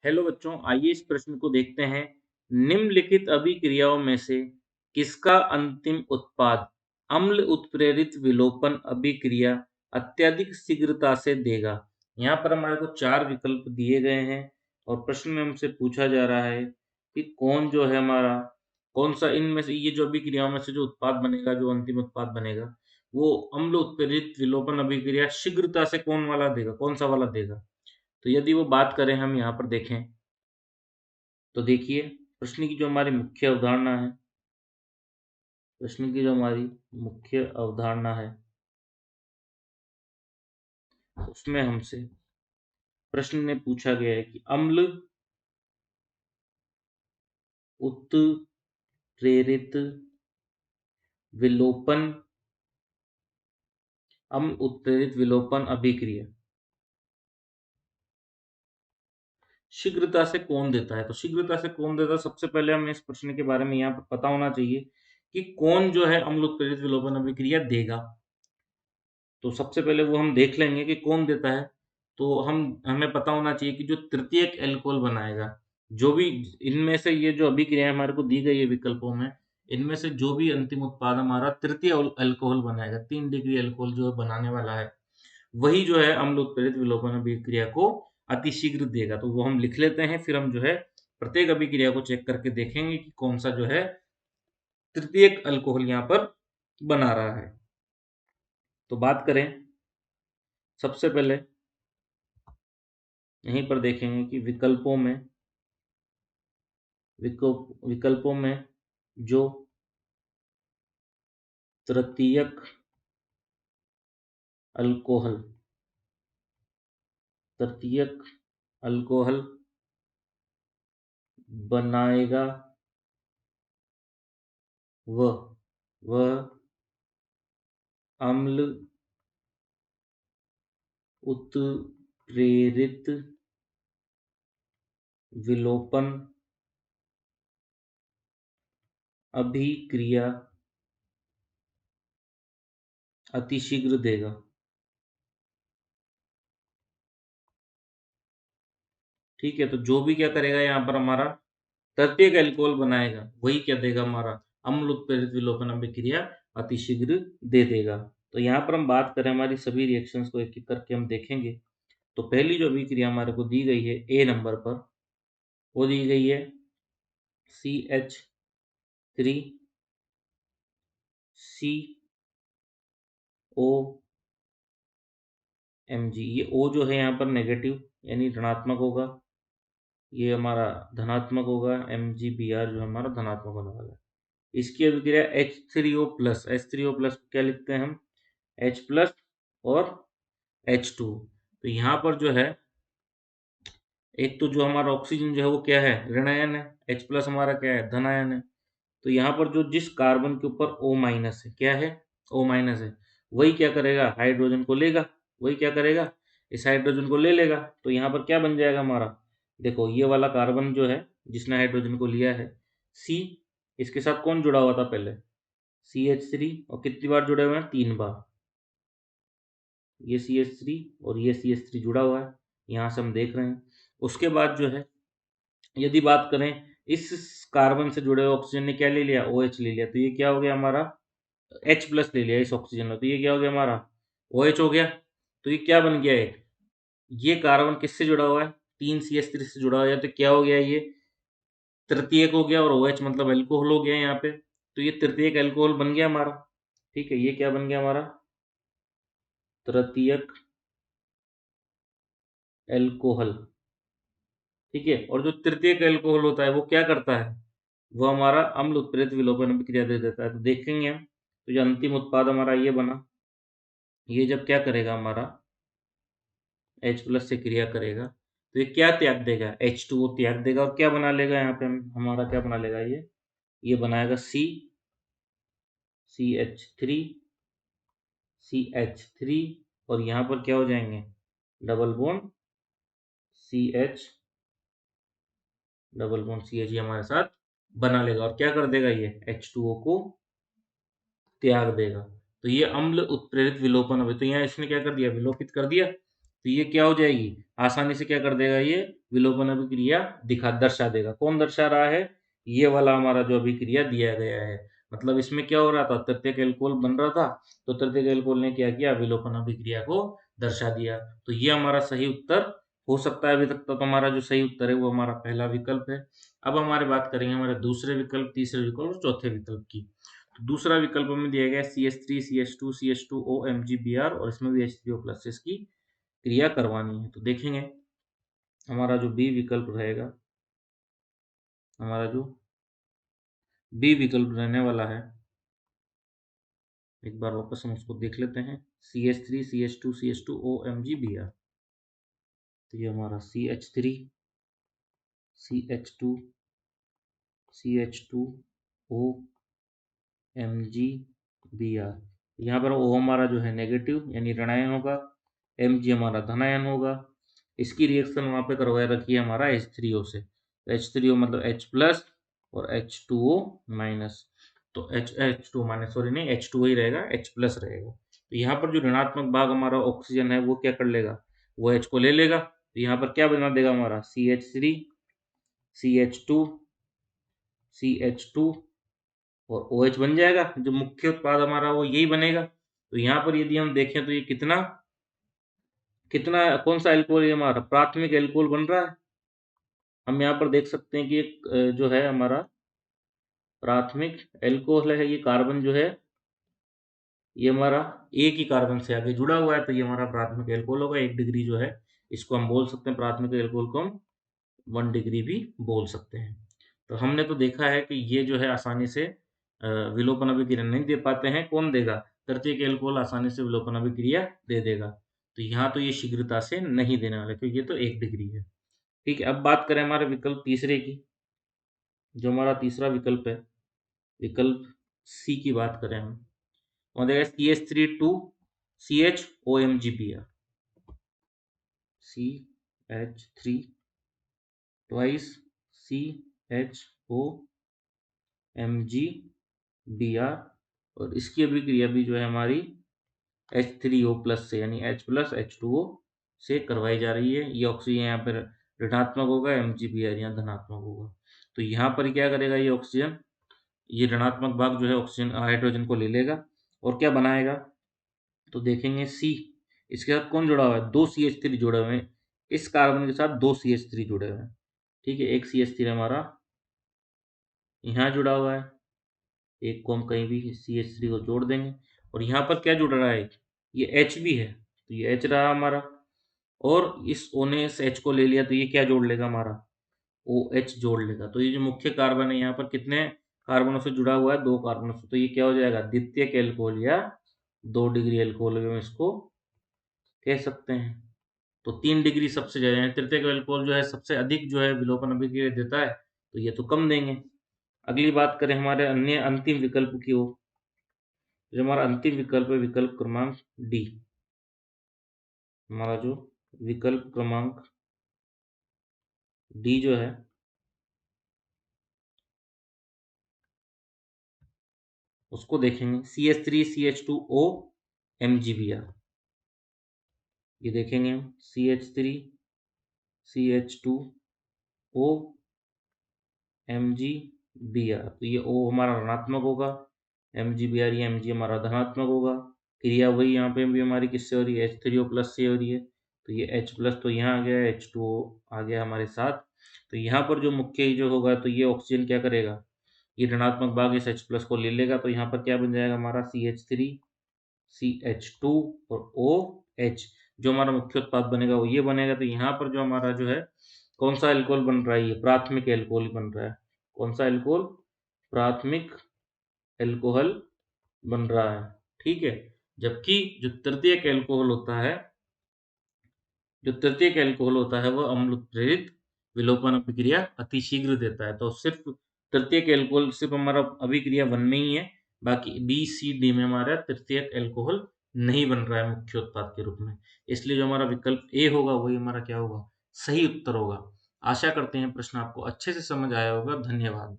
Hello बच्चों, आइए इस प्रश्न को देखते हैं। निम्नलिखित अभिक्रियाओं में से किसका अंतिम उत्पाद अम्ल उत्प्रेरित विलोपन अभिक्रिया अत्यधिक शीघ्रता से देगा? यहाँ पर हमारे को 4 विकल्प दिए गए हैं और प्रश्न में हमसे पूछा जा रहा है कि कौन जो है हमारा कौन सा इनमें से ये जो अभिक्रियाओं में से जो उत्पाद बनेगा, जो अंतिम उत्पाद बनेगा, वो अम्ल उत्प्रेरित विलोपन अभिक्रिया शीघ्रता से कौन वाला देगा, कौन सा वाला देगा? तो यदि वो बात करें, हम यहाँ पर देखें तो देखिए, प्रश्न की जो हमारी मुख्य अवधारणा है, प्रश्न की जो हमारी मुख्य अवधारणा है, उसमें हमसे प्रश्न में पूछा गया है कि अम्ल उत्प्रेरित विलोपन अम्ल उत्प्रेरित विलोपन अभिक्रिया शीघ्रता से कौन देता है? तो शीघ्रता से कौन देता है, सबसे पहले हमें इस प्रश्न के बारे में यहाँ पर पता होना चाहिए कि कौन जो है अम्ल उत्प्रेरित विलोपन अभिक्रिया देगा। तो सबसे पहले वो हम देख लेंगे कि कौन देता है। तो हमें पता होना चाहिए कि जो तृतीयक एल्कोहल बनाएगा, जो भी इनमें से ये जो अभिक्रिया हमारे को दी गई है विकल्पों में, इनमें से जो भी अंतिम उत्पाद हमारा तृतीय अल्कोहल बनाएगा, 3 डिग्री अल्कोहल जो बनाने वाला है, वही जो है अम्ल उत्प्रेरित विलोपन अभिक्रिया को अतिशीघ्र देगा। तो वो हम लिख लेते हैं, फिर हम जो है प्रत्येक अभिक्रिया को चेक करके देखेंगे कि कौन सा जो है तृतीयक अल्कोहल यहाँ पर बना रहा है। तो बात करें, सबसे पहले यहीं पर देखेंगे कि विकल्पों में जो तृतीयक अल्कोहल बनाएगा, वह अम्ल उत्प्रेरित विलोपन अभिक्रिया अतिशीघ्र देगा। ठीक है, तो जो भी क्या करेगा यहाँ पर हमारा तृतीयक अल्कोहल बनाएगा, वही क्या देगा, हमारा अम्ल उत्प्रेरित विलोपन अभिक्रिया अतिशीघ्र दे देगा। तो यहाँ पर हम बात करें, हमारी सभी रिएक्शंस को एक एक करके हम देखेंगे। तो पहली जो अभिक्रिया हमारे को दी गई है ए नंबर पर, वो दी गई है CH3 COMg। ये O जो है यहाँ पर नेगेटिव यानी ऋणात्मक होगा, ये हमारा धनात्मक होगा, MgBr जो हमारा धनात्मक होने वाला है। इसकी अभिक्रिया H3O प्लस, H3O प्लस क्या लिखते हैं हम, H प्लस और H2। तो यहाँ पर जो है, एक तो जो हमारा ऑक्सीजन जो है वो क्या है, ऋण आयन है, H प्लस हमारा क्या है, धन आयन है। तो यहाँ पर जो जिस कार्बन के ऊपर O माइनस है, क्या है, O माइनस है, वही क्या करेगा, हाइड्रोजन को लेगा, वही क्या करेगा, इस हाइड्रोजन को ले लेगा। तो यहाँ पर क्या बन जाएगा हमारा, देखो ये वाला कार्बन जो है जिसने हाइड्रोजन को लिया है, C, इसके साथ कौन जुड़ा हुआ था पहले, CH3, और कितनी बार जुड़े हुए हैं, 3 बार। ये CH3 और ये CH3 जुड़ा हुआ है, यहाँ से हम देख रहे हैं। उसके बाद जो है, यदि बात करें, इस कार्बन से जुड़े हुए ऑक्सीजन ने क्या ले लिया, OH ले लिया, तो ये क्या हो गया हमारा, H प्लस ले लिया इस ऑक्सीजन ने, तो ये क्या हो गया हमारा, OH हो गया। तो ये क्या बन गया है, ये कार्बन किससे जुड़ा हुआ है, 3 CH3 से जुड़ा हुआ है, तो क्या हो गया, ये तृतीयक हो गया, और OH मतलब एल्कोहल हो गया यहाँ पे। तो ये तृतीयक एल्कोहल बन गया हमारा। ठीक है, ये क्या बन गया हमारा, तृतीयक एल्कोहल। ठीक है, और जो तृतीयक एल्कोहल होता है वो क्या करता है, वो हमारा अम्ल उत्प्रेरित विलोपन अभिक्रिया दे देता है। तो देखेंगे हम, तो जो अंतिम उत्पाद हमारा ये बना, ये जब क्या करेगा हमारा H प्लस से क्रिया करेगा, तो ये क्या त्याग देगा, H2O त्याग देगा, और क्या बना लेगा यहाँ पे हमारा क्या बना लेगा, ये बनाएगा CH3 और यहाँ पर क्या हो जाएंगे, double bond CH, double bond CH हमारे साथ बना लेगा, और क्या कर देगा, ये H2O को त्याग देगा। तो ये अम्ल उत्प्रेरित विलोपन अभिक्रिया, तो यहाँ इसने क्या कर दिया, विलोपित कर दिया। तो ये क्या हो जाएगी, आसानी से क्या कर देगा, ये विलोपन अभिक्रिया दर्शा देगा। कौन दर्शा रहा है, ये वाला हमारा जो अभिक्रिया दिया गया है। मतलब इसमें क्या हो रहा था, तृतीयक एल्कोहल बन रहा था, तो तृतीयक एल्कोहल ने क्या किया, विलोपन अभिक्रिया को दर्शा दिया। तो ये हमारा सही उत्तर हो सकता है। अभी तक तो हमारा जो सही उत्तर है वो हमारा पहला विकल्प है। अब हमारे बात करेंगे हमारे दूसरे विकल्प, तीसरे विकल्प और चौथे विकल्प की। तो दूसरा विकल्प हमें दिया गया CH3 CH2 CH2O MgBr और इसमें भी H3O+ इसकी क्रिया करवानी है। तो देखेंगे हमारा जो बी विकल्प रहेगा, हमारा जो बी विकल्प रहने वाला है, एक बार वापस हम उसको देख लेते हैं। CH3 CH2 CH2O MgBr, तो ये हमारा CH3 CH2 CH2O MgBr। यहाँ पर O हमारा जो है नेगेटिव यानी ऋणायन होगा, Mg हमारा धनायन होगा। इसकी रिएक्शन वहाँ पे करवाए रखी है हमारा H3O से। H3O मतलब H+ और H2O-। तो H2- सॉरी नहीं, H2O ही रहेगा, H+ रहेगा। तो यहाँ पर जो ऋणात्मक भाग हमारा ऑक्सीजन है वो क्या कर लेगा, वो H को ले लेगा। तो यहाँ पर क्या बना देगा हमारा CH3 CH2 CH2 और OH बन जाएगा। जो मुख्य उत्पाद हमारा वो यही बनेगा। तो यहाँ पर यदि हम देखें तो ये कितना कितना कौन सा एल्कोहल ये हमारा प्राथमिक एल्कोहल बन रहा है। हम यहाँ पर देख सकते हैं कि एक जो है हमारा प्राथमिक एल्कोहल है, ये कार्बन जो है ये हमारा एक ही कार्बन से आगे जुड़ा हुआ है, तो ये हमारा प्राथमिक एल्कोहल होगा। 1 डिग्री जो है इसको हम बोल सकते हैं, प्राथमिक एल्कोहल को हम 1 डिग्री भी बोल सकते हैं। तो हमने तो देखा है कि ये जो है आसानी से विलोपन अभिक्रिया नहीं दे पाते हैं। कौन देगा, तृतीयक एल्कोहल आसानी से विलोपन अभिक्रिया दे देगा। तो यहाँ तो ये शीघ्रता से नहीं देने वाले, क्योंकि ये तो 1 डिग्री है। ठीक है, अब बात करें हमारे विकल्प तीसरे की। जो हमारा तीसरा विकल्प है, विकल्प सी की बात करें हम, वहाँ देगा CH3 CHOMgBr, CH3 twice CHOMgBr और इसकी अभिक्रिया भी जो है हमारी H3O+ से यानी H+ H2O से करवाई जा रही है। ये ऑक्सीजन यहाँ पर ऋणात्मक होगा, MgBr यहाँ धनात्मक होगा। तो यहाँ पर क्या करेगा ये ऑक्सीजन, ये ऋणात्मक भाग जो है ऑक्सीजन हाइड्रोजन को ले लेगा और क्या बनाएगा, तो देखेंगे C, इसके साथ कौन जुड़ा हुआ है, 2 CH3 जुड़े हुए हैं। इस कार्बन के साथ 2 CH3 जुड़े हुए हैं। ठीक है, एक CH3 हमारा यहाँ जुड़ा हुआ है, एक को हम कहीं भी CH3 को जोड़ देंगे और यहाँ पर क्या जुड़ रहा है, ये H भी है, तो ये H रहा हमारा। और इस O ने इस H को ले लिया, तो ये क्या जोड़ लेगा हमारा, OH जोड़ लेगा। तो ये जो मुख्य कार्बन है यहाँ पर कितने कार्बनों से जुड़ा हुआ है, 2 कार्बनों से। तो ये क्या हो जाएगा, द्वितीयक एल्कोहल या 2 डिग्री एल्कोहल हम इसको कह सकते हैं। तो 3 डिग्री सबसे ज़्यादा है, तृतीयक एल्कोहल जो है सबसे अधिक जो है विलोपन अभिक्रिया देता है, तो ये तो कम देंगे। अगली बात करें हमारे अन्य अंतिम विकल्प की ओर। जो हमारा अंतिम विकल्प है, विकल्प क्रमांक डी, हमारा जो विकल्प क्रमांक डी जो है उसको देखेंगे CH3 CH2O MgBr। ये देखेंगे हम CH3 CH2O MgBr, तो ये O हमारा ऋणात्मक होगा, MgBr ये Mg हमारा धनात्मक होगा। क्रिया वही यहाँ पे भी हमारी किससे हो रही है, H3O+ से हो रही है। तो ये H+ तो यहाँ आ गया, H2O आ गया हमारे साथ। तो यहाँ पर जो मुख्य जो होगा, तो ये ऑक्सीजन क्या करेगा, ये ऋणात्मक भाग इस H+ को ले लेगा। तो यहाँ पर क्या बन जाएगा हमारा CH3 CH2 और OH, जो हमारा मुख्य उत्पाद बनेगा वो ये बनेगा। तो यहाँ पर जो हमारा जो है कौन सा एल्कोहल बन रहा है, ये प्राथमिक एल्कोहल बन रहा है। कौन सा एल्कोहल, प्राथमिक एल्कोहल बन रहा है। ठीक है, जबकि जो तृतीयक एल्कोहल होता है, जो तृतीयक एल्कोहल होता है वो अम्ल प्रेरित विलोपन अभिक्रिया अतिशीघ्र देता है। तो सिर्फ तृतीयक एल्कोहल सिर्फ हमारा अभिक्रिया 1 में ही है, बाकी B, C, D में हमारा तृतीयक एल्कोहल नहीं बन रहा है मुख्य उत्पाद के रूप में। इसलिए जो हमारा विकल्प ए होगा वही हमारा क्या होगा, सही उत्तर होगा। आशा करते हैं प्रश्न आपको अच्छे से समझ आया होगा। धन्यवाद।